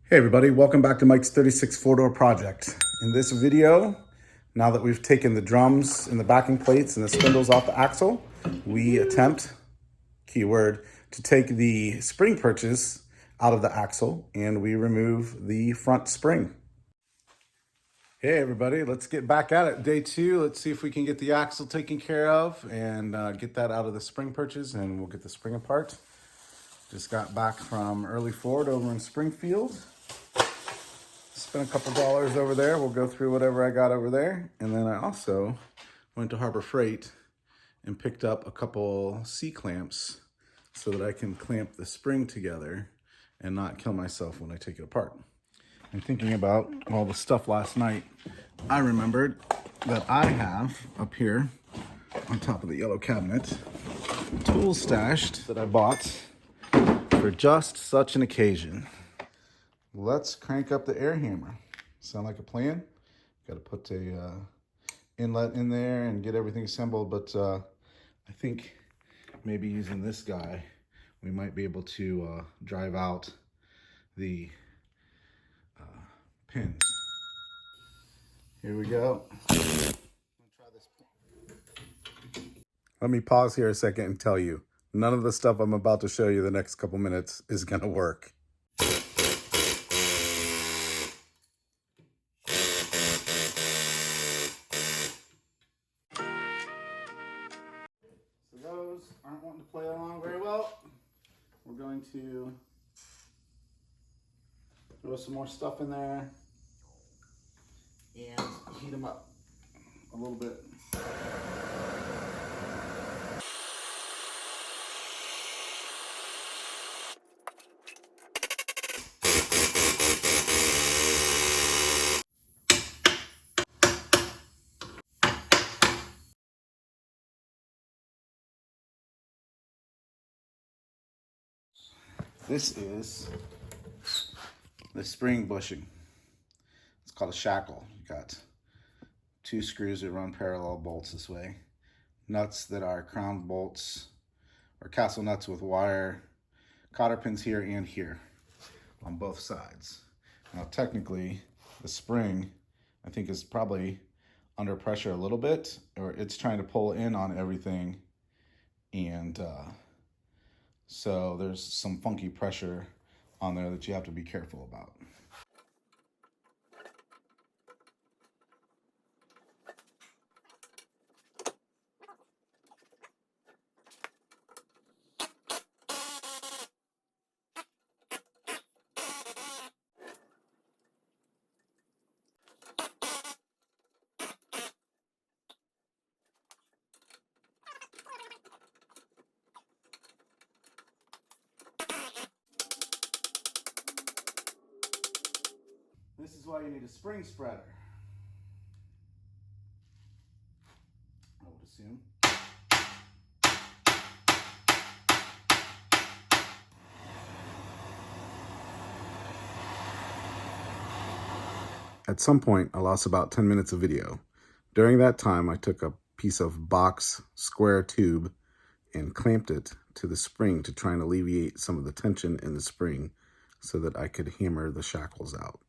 Hey everybody, welcome back to Mike's 36 Fordor project. In this video, now that we've taken the drums and the backing plates and the spindles off the axle, we attempt, keyword, to take the spring perches out of the axle and we remove the front spring. Hey everybody, let's get back at it. Day 2, let's see if we can get the axle taken care of and get that out of the spring perches and we'll get the spring apart. Just got back from early Ford over in Springfield. Spent a couple dollars over there. We'll go through whatever I got over there. And then I also went to Harbor Freight and picked up a couple C-clamps so that I can clamp the spring together and not kill myself when I take it apart. And thinking about all the stuff last night, I remembered that I have up here on top of the yellow cabinet tools stashed that I bought for just such an occasion. Let's crank up the air hammer. Sound like a plan? Got to put a inlet in there and get everything assembled, but I think maybe using this guy, we might be able to drive out the pins. Here we go. Let me pause here a second and tell you, none of the stuff I'm about to show you the next couple minutes is going to work. Those aren't wanting to play along very well. We're going to throw some more stuff in there and heat them up a little bit. This is the spring bushing. It's called a shackle. You got 2 screws that run parallel bolts this way. Nuts that are crown bolts or castle nuts with wire, cotter pins here and here on both sides. Now technically the spring I think is probably under pressure a little bit, or it's trying to pull in on everything, and so there's some funky pressure on there that you have to be careful about. This is why you need a spring spreader, I would assume. At some point, I lost about 10 minutes of video. During that time, I took a piece of box square tube and clamped it to the spring to try and alleviate some of the tension in the spring so that I could hammer the shackles out.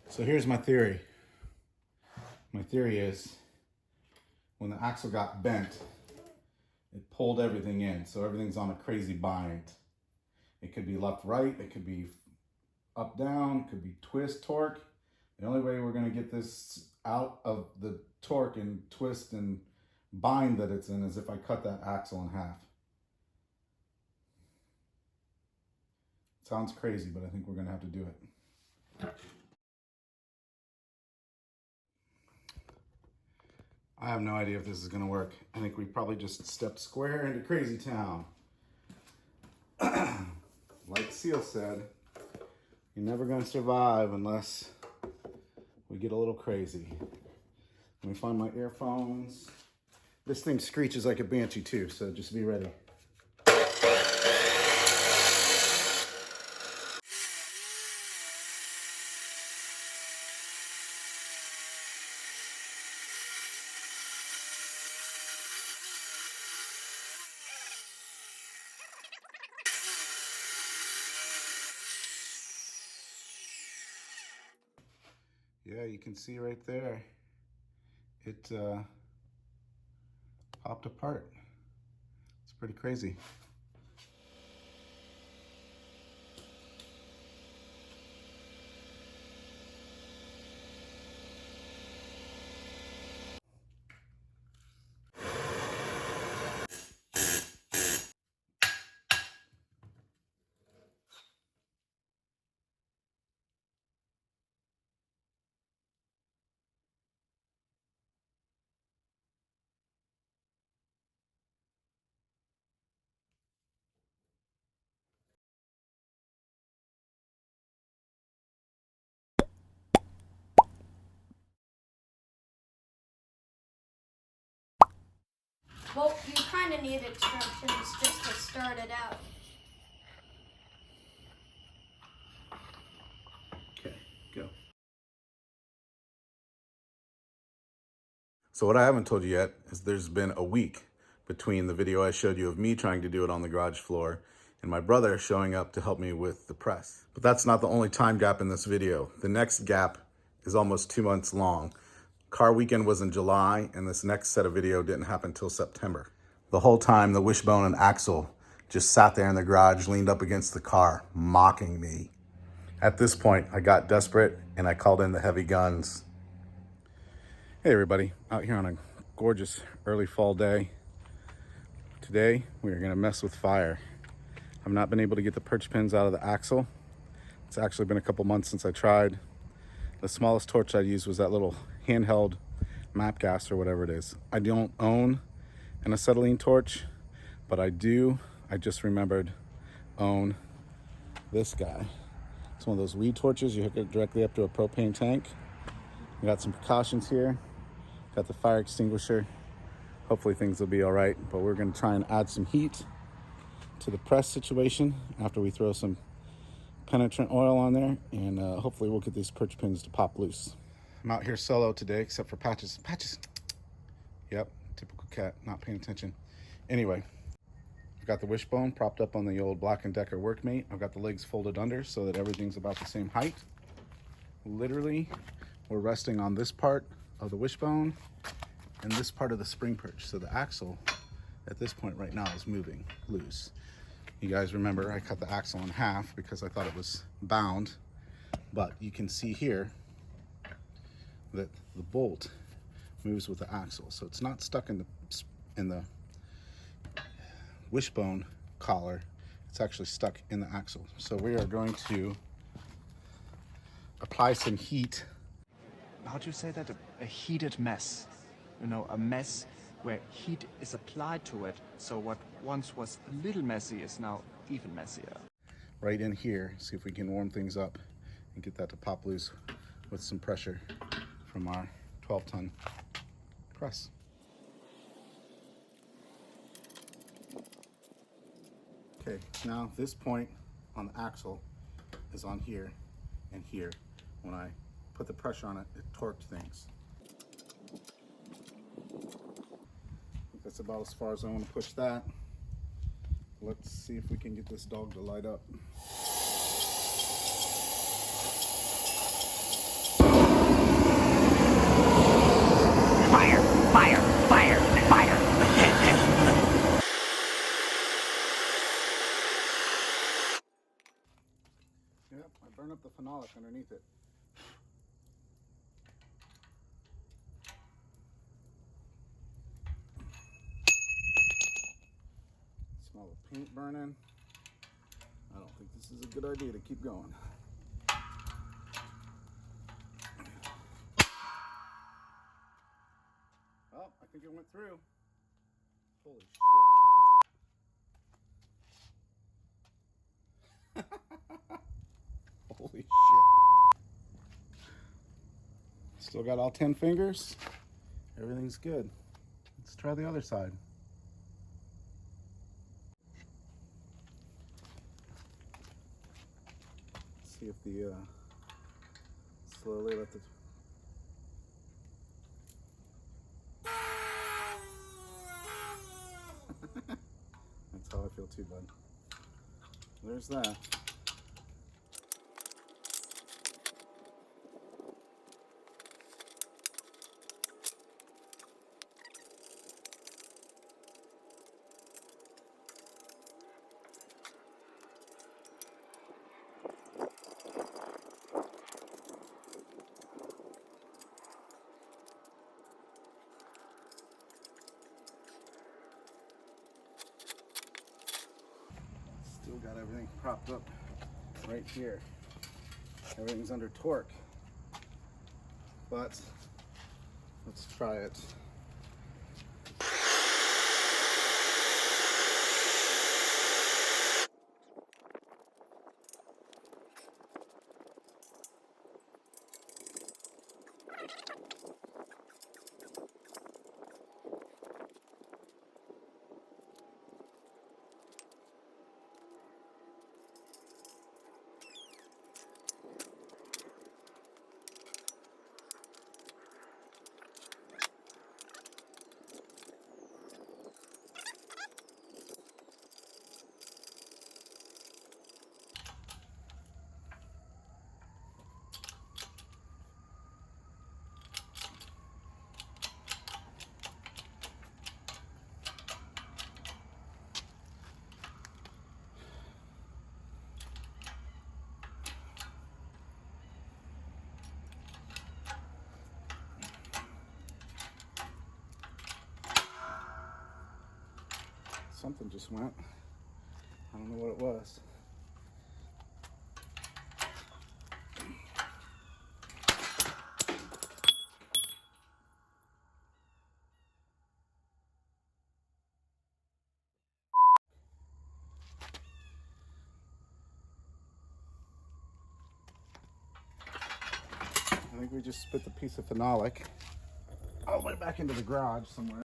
So here's my theory. My theory is when the axle got bent, it pulled everything in, so everything's on a crazy bind. It could be left, right, it could be up, down, it could be twist, torque. The only way we're gonna get this out of the torque and twist and bind that it's in is if I cut that axle in half. Sounds crazy, but I think we're gonna have to do it. I have no idea if this is gonna work. I think we probably just stepped square into crazy town. Like Seal said, you're never gonna survive unless we get a little crazy. Let me find my earphones. This thing screeches like a banshee too, so just be ready. Yeah, you can see right there, it popped apart. It's pretty crazy. Well, you kind of need instructions just to start it out. Okay, go. So what I haven't told you yet is there's been a week between the video I showed you of me trying to do it on the garage floor and my brother showing up to help me with the press. But that's not the only time gap in this video. The next gap is almost 2 months long. Car weekend was in July, and this next set of video didn't happen until September. The whole time, the wishbone and axle just sat there in the garage, leaned up against the car, mocking me. At this point, I got desperate and I called in the heavy guns. Hey everybody, out here on a gorgeous early fall day. Today, we are gonna mess with fire. I've not been able to get the perch pins out of the axle. It's actually been a couple months since I tried. The smallest torch I used was that little handheld map gas or whatever it is. I don't own an acetylene torch, but I just remembered, own this guy. It's one of those weed torches. You hook it directly up to a propane tank. We got some precautions here. Got the fire extinguisher. Hopefully things will be all right, but we're gonna try and add some heat to the press situation after we throw some penetrant oil on there, and hopefully we'll get these perch pins to pop loose. I'm out here solo today, except for Patches. Patches! Yep, typical cat, not paying attention. Anyway, I've got the wishbone propped up on the old Black & Decker workmate. I've got the legs folded under so that everything's about the same height. Literally, we're resting on this part of the wishbone and this part of the spring perch. So the axle at this point right now is moving loose. You guys remember I cut the axle in half because I thought it was bound, but you can see here that the bolt moves with the axle. So it's not stuck in the wishbone collar, it's actually stuck in the axle. So we are going to apply some heat. How do you say that? A heated mess. You know, a mess where heat is applied to it. So what once was a little messy is now even messier. Right in here, see if we can warm things up and get that to pop loose with some pressure from our 12-ton press. Okay, now this point on the axle is on here and here. When I put the pressure on it, it torqued things. That's about as far as I want to push that. Let's see if we can get this dog to light up. Fire, fire, fire, fire. stuck underneath it. Smell the paint burning. I don't think this is a good idea to keep going. Oh, I think it went through. Holy shit. Holy shit. Still got all 10 fingers. Everything's good. Let's try the other side. Let's see if the slowly let the That's how I feel too, bud. There's that. Still got everything propped up right here. Everything's under torque. But let's try it. Something just went. I don't know what it was. I think we just spit the piece of phenolic all the way back into the garage somewhere.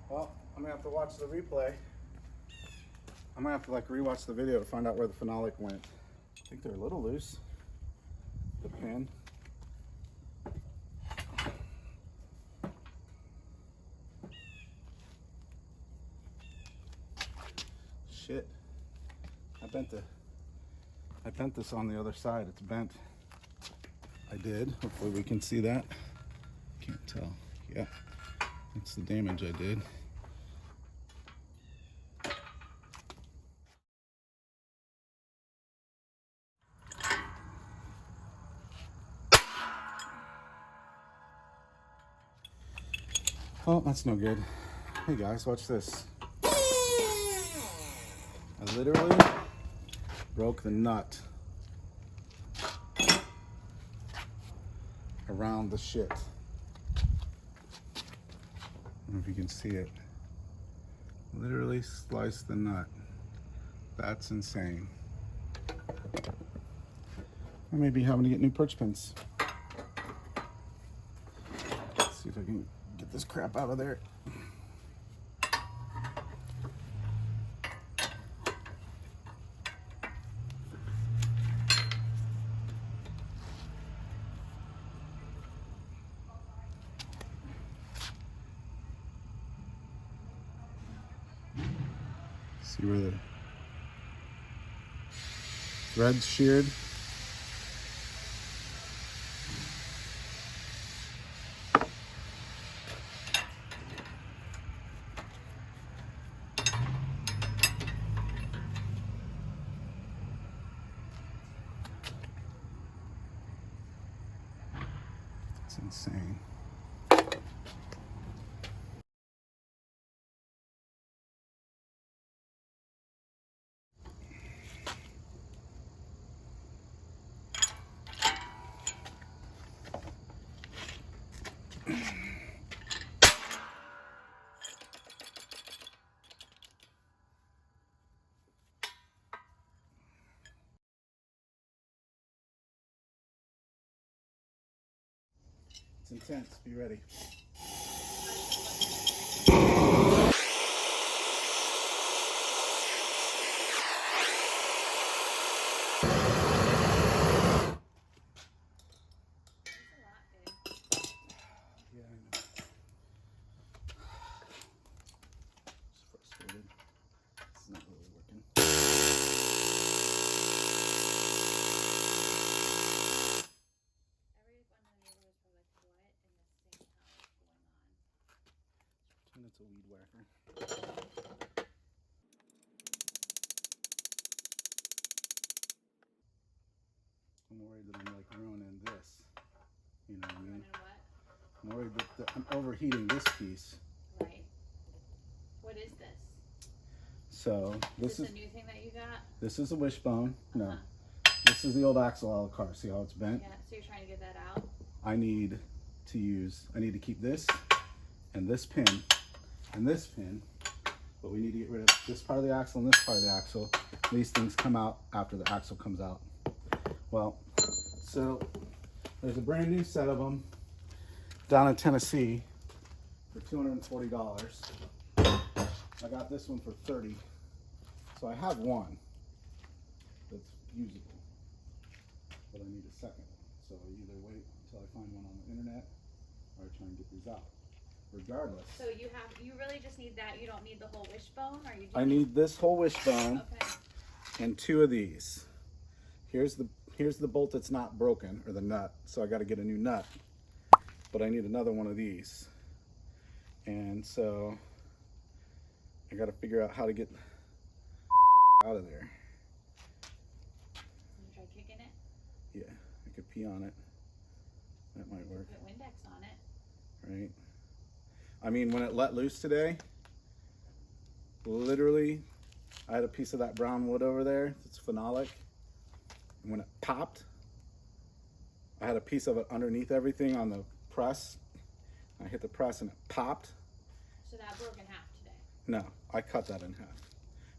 Well, I'm gonna have to watch the replay. I'm gonna have to rewatch the video to find out where the phenolic went. I think they're a little loose. The pin. Shit. I bent this on the other side. It's bent. I did. Hopefully we can see that. Can't tell. Yeah. That's the damage I did. Oh, that's no good. Hey guys, watch this. I literally broke the nut around the shit. I don't know if you can see it. Literally sliced the nut. That's insane. I may be having to get new perch pins. Let's see See if I can get this crap out of there. See where the thread's sheared. It's insane. It's intense. Be ready. Yeah, I know. Just frustrated. It's not really working. Pretend it's a weed whacker. I'm worried that I'm like ruining this. You know what I mean? I'm worried that I'm overheating this piece. Right. What is this? So this is a new thing that you got? This is a wishbone. No. This is the old axle out of the car. See how it's bent? Yeah, so you're trying to get that out? I need to keep this and this pin and this pin, but we need to get rid of this part of the axle and this part of the axle. These things come out after the axle comes out. Well, so there's a brand new set of them down in Tennessee for $240. I got this one for $30. So I have one that's usable, but I need a second one. So I either wait until I find one on the internet or I try and get these out. Regardless. So you really just need that. You don't need the whole wishbone, or you just I need this whole wishbone and two of these. Here's the bolt that's not broken, or the nut, so I got to get a new nut. But I need another one of these. And so I got to figure out how to get out of there. You try kicking it? Yeah, I could pee on it. That might work. Put Windex on it. Right? I mean, when it let loose today, literally, I had a piece of that brown wood over there. It's phenolic. And when it popped, I had a piece of it underneath everything on the press. I hit the press and it popped. So that broke in half today? No, I cut that in half.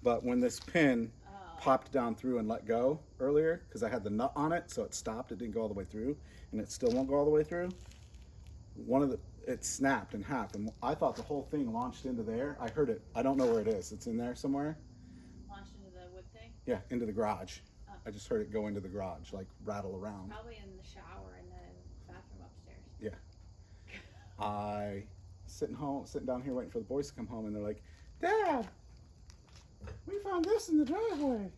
But when this pin popped down through and let go earlier, because I had the nut on it, so it stopped, it didn't go all the way through, and it still won't go all the way through, it snapped in half, and I thought the whole thing launched into there. I heard it. I don't know where it is. It's in there somewhere. Launched into the wood thing? Yeah, into the garage. I just heard it go into the garage, like rattle around. Probably in the shower in the bathroom upstairs. Yeah. I sitting down here waiting for the boys to come home, and they're like, "Dad, we found this in the driveway."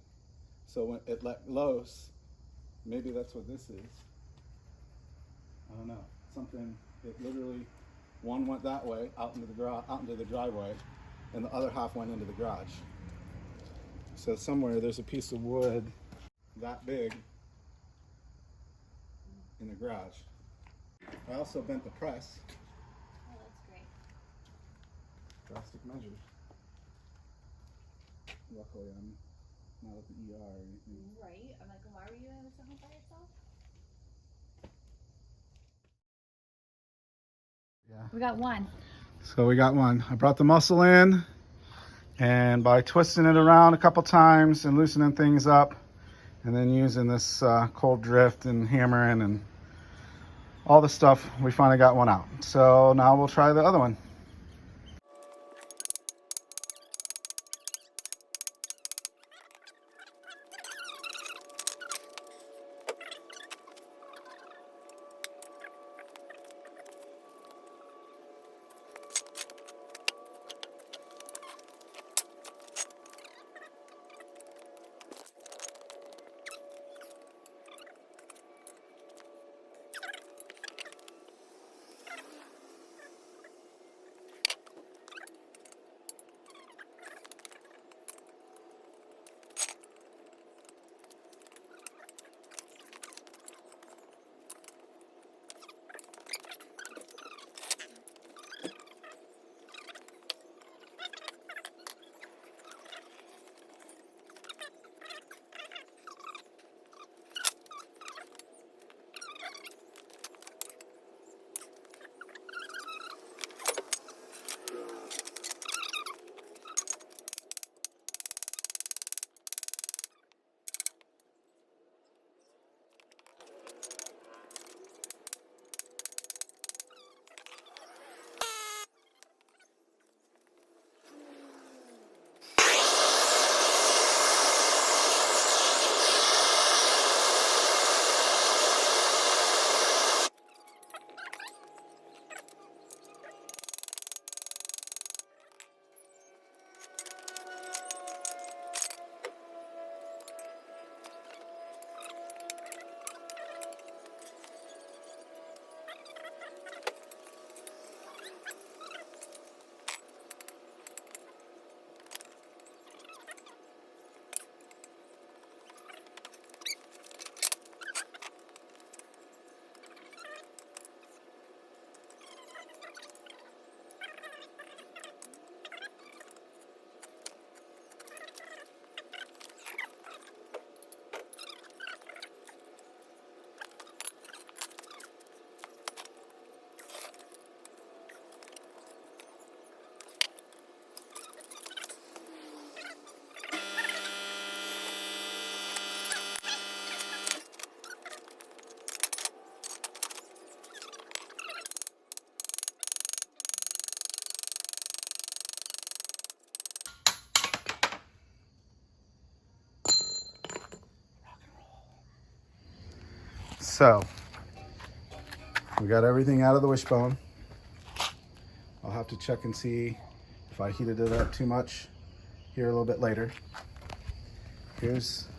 So when it let loose, maybe that's what this is. I don't know. Something. It literally, one went that way out into the driveway, and the other half went into the garage. So somewhere there's a piece of wood that big in the garage. I also bent the press. Oh, that's great. Drastic measures. Luckily, I'm not at the ER or anything. Right. I'm like, why were you in this home by yourself? Yeah. We got one. So we got one. I brought the muscle in, and by twisting it around a couple times and loosening things up, and then using this cold drift and hammering and all the stuff, we finally got one out. So now we'll try the other one. So we got everything out of the wishbone. I'll have to check and see if I heated it up too much here a little bit later. Here's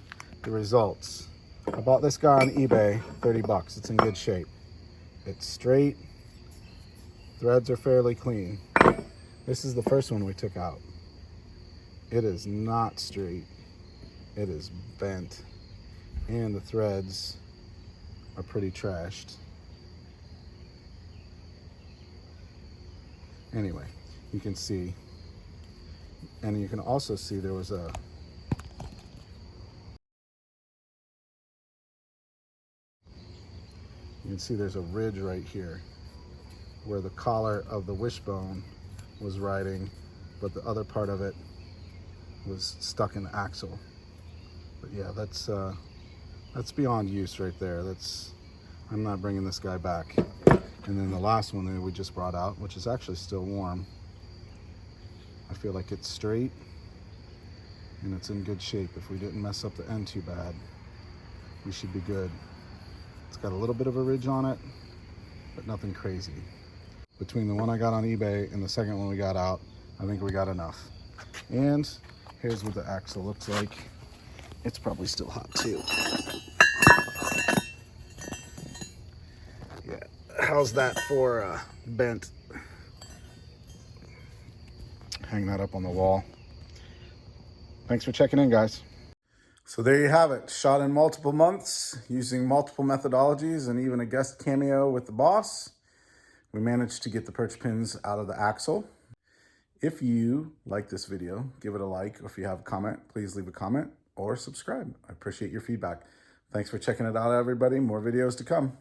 the results. I bought this guy on eBay, 30 bucks. It's in good shape. It's straight. Threads are fairly clean. This is the first one we took out. It is not straight. It is bent. And the threads are pretty trashed. Anyway, you can see, and you can also see there was a you can see there's a ridge right here where the collar of the wishbone was riding, but the other part of it was stuck in the axle. But yeah, that's beyond use right there. I'm not bringing this guy back. And then the last one that we just brought out, which is actually still warm, I feel like it's straight and it's in good shape. If we didn't mess up the end too bad, we should be good. It's got a little bit of a ridge on it, but nothing crazy. Between the one I got on eBay and the second one we got out, I think we got enough. And here's what the axle looks like. It's probably still hot too. Yeah, how's that for bent? Hang that up on the wall. Thanks for checking in, guys. So there you have it. Shot in multiple months, using multiple methodologies and even a guest cameo with the boss. We managed to get the perch pins out of the axle. If you like this video, give it a like. Or if you have a comment, please leave a comment or subscribe. I appreciate your feedback. Thanks for checking it out, everybody. More videos to come.